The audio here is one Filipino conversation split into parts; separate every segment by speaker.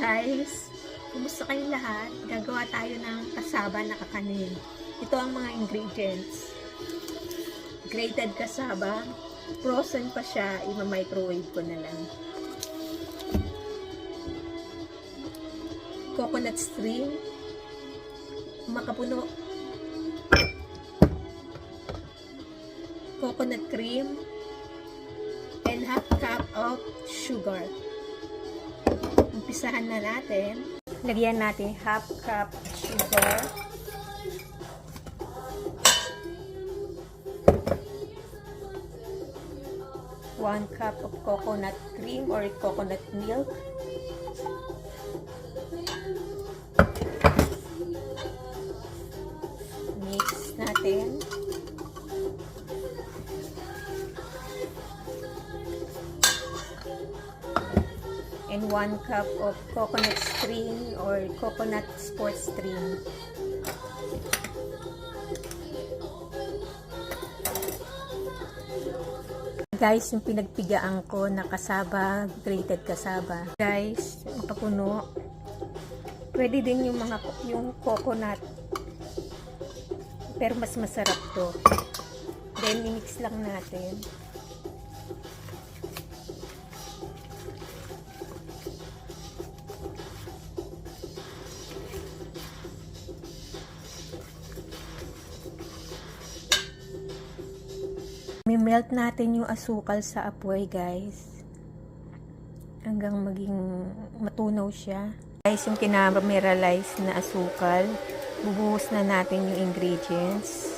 Speaker 1: Guys, kumusta kayong lahat? Gagawa tayo ng kasaba na kakanin. Ito ang mga ingredients. Grated kasaba, frozen pa siya, ima-microwave ko na lang. Coconut string, makapuno, coconut cream, and half cup of sugar. Umpisahan na natin. Lagyan natin half cup sugar. One cup of coconut cream or coconut milk. Mix natin. And 1 cup of coconut string or coconut sports string. Guys, yung pinagpigaan ko na kasaba, grated kasaba. Guys, papuno. Pwede din yung coconut. Pero mas masarap to. Then, i-mix lang natin. Melt natin yung asukal sa apoy, guys, hanggang maging matunaw siya. Guys, yung kinaramelalize na asukal, bubuhos na natin yung ingredients.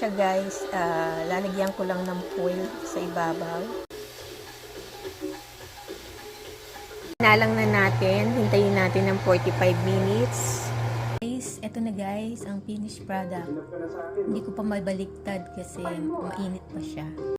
Speaker 1: Siya, guys, lalagyan ko lang ng foil sa ibabaw. Inalang na natin, hintayin natin ng 45 minutes. Guys, eto na guys, ang finished product. Hindi ko pa mabaliktad kasi mainit pa siya.